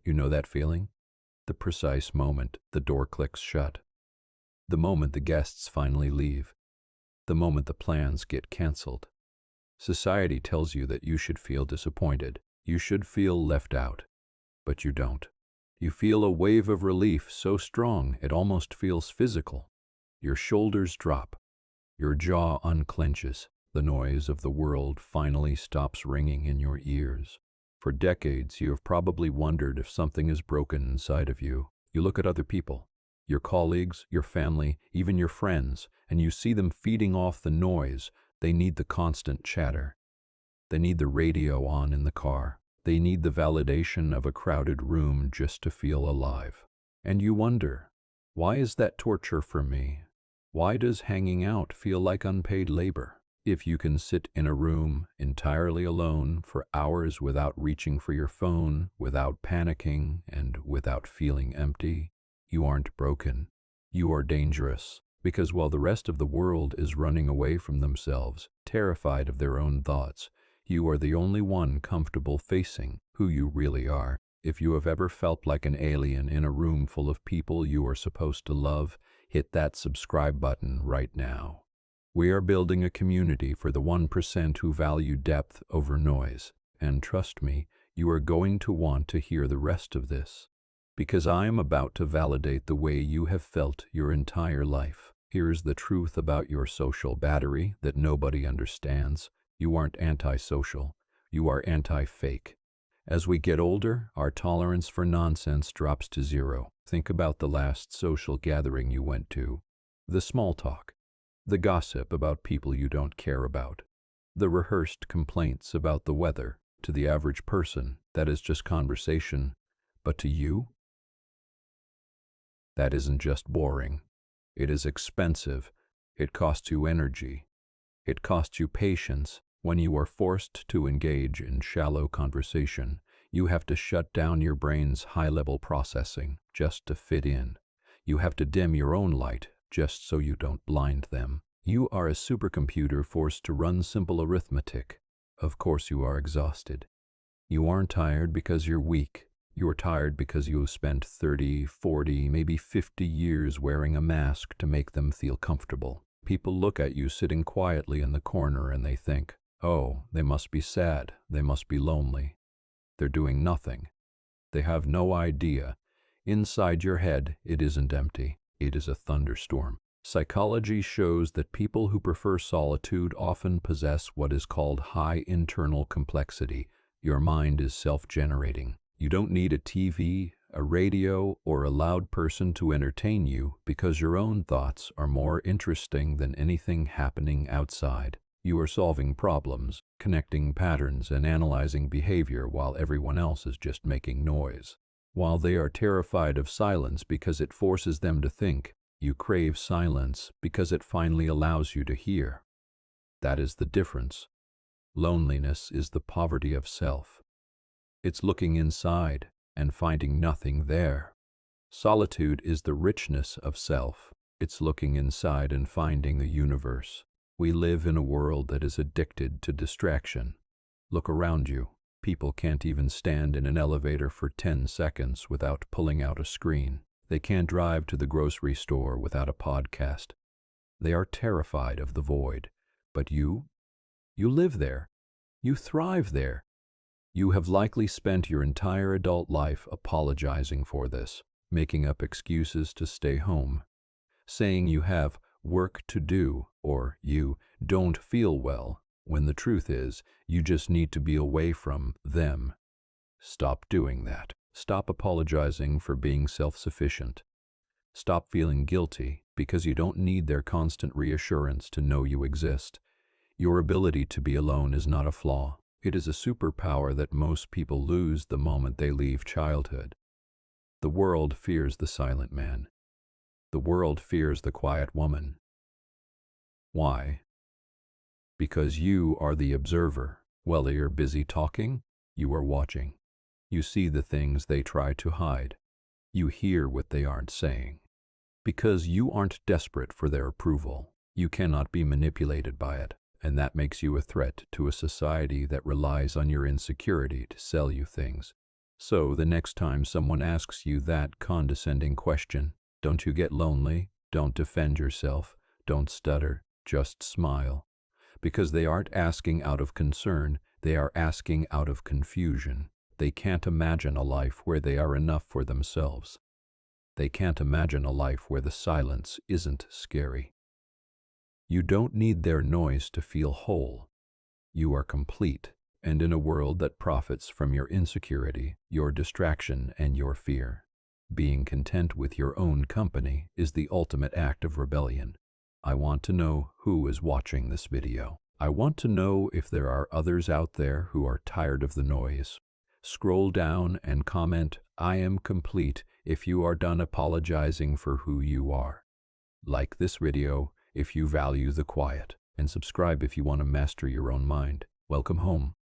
You know that feeling? The precise moment the door clicks shut. The moment the guests finally leave. The moment the plans get canceled. Society tells you that you should feel disappointed. You should feel left out. But you don't. You feel a wave of relief so strong it almost feels physical. Your shoulders drop. Your jaw unclenches. The noise of the world finally stops ringing in your ears. For decades, you have probably wondered if something is broken inside of you. You look at other people, your colleagues, your family, even your friends, and you see them feeding off the noise. They need the constant chatter. They need the radio on in the car. They need the validation of a crowded room just to feel alive. And you wonder, why is that torture for me? Why does hanging out feel like unpaid labor? If you can sit in a room entirely alone for hours without reaching for your phone, without panicking, and without feeling empty, you aren't broken. You are dangerous, because while the rest of the world is running away from themselves, terrified of their own thoughts, you are the only one comfortable facing who you really are. If you have ever felt like an alien in a room full of people you are supposed to love, hit that subscribe button right now. We are building a community for the 1% who value depth over noise. And trust me, you are going to want to hear the rest of this, because I am about to validate the way you have felt your entire life. Here's the truth about your social battery that nobody understands. You aren't antisocial. You are anti-fake. As we get older, our tolerance for nonsense drops to zero. Think about the last social gathering you went to. The small talk. The gossip about people you don't care about. The rehearsed complaints about the weather. To the average person, that is just conversation. But to you, that isn't just boring. It is expensive. It costs you energy. It costs you patience. When you are forced to engage in shallow conversation, you have to shut down your brain's high-level processing just to fit in. You have to dim your own light just so you don't blind them. You are a supercomputer forced to run simple arithmetic. Of course you are exhausted. You aren't tired because you're weak. You are tired because you have spent 30, 40, maybe 50 years wearing a mask to make them feel comfortable. People look at you sitting quietly in the corner and they think, oh, they must be sad, they must be lonely. They're doing nothing. They have no idea. Inside your head, it isn't empty. It is a thunderstorm. Psychology shows that people who prefer solitude often possess what is called high internal complexity. Your mind is self-generating. You don't need a TV, a radio, or a loud person to entertain you because your own thoughts are more interesting than anything happening outside. You are solving problems, connecting patterns, and analyzing behavior while everyone else is just making noise. While they are terrified of silence because it forces them to think, you crave silence because it finally allows you to hear. That is the difference. Loneliness is the poverty of self. It's looking inside and finding nothing there. Solitude is the richness of self. It's looking inside and finding the universe. We live in a world that is addicted to distraction. Look around you. People can't even stand in an elevator for 10 seconds without pulling out a screen. They can't drive to the grocery store without a podcast. They are terrified of the void. But you live there. You thrive there. You have likely spent your entire adult life apologizing for this, making up excuses to stay home, saying you have work to do or you don't feel well, when the truth is you just need to be away from them. Stop doing that. Stop apologizing for being self-sufficient. Stop feeling guilty because you don't need their constant reassurance to know you exist. Your ability to be alone is not a flaw. It is a superpower that most people lose the moment they leave childhood. The world fears the silent man. The world fears the quiet woman. Why? Because you are the observer. While they are busy talking, you are watching. You see the things they try to hide. You hear what they aren't saying. Because you aren't desperate for their approval, you cannot be manipulated by it, and that makes you a threat to a society that relies on your insecurity to sell you things. So the next time someone asks you that condescending question, don't you get lonely, don't defend yourself, don't stutter, just smile. Because they aren't asking out of concern, they are asking out of confusion. They can't imagine a life where they are enough for themselves. They can't imagine a life where the silence isn't scary. You don't need their noise to feel whole. You are complete, and in a world that profits from your insecurity, your distraction, and your fear, being content with your own company is the ultimate act of rebellion. I want to know who is watching this video. I want to know if there are others out there who are tired of the noise. Scroll down and comment, "I am complete," if you are done apologizing for who you are. Like this video if you value the quiet, and subscribe if you want to master your own mind. Welcome home.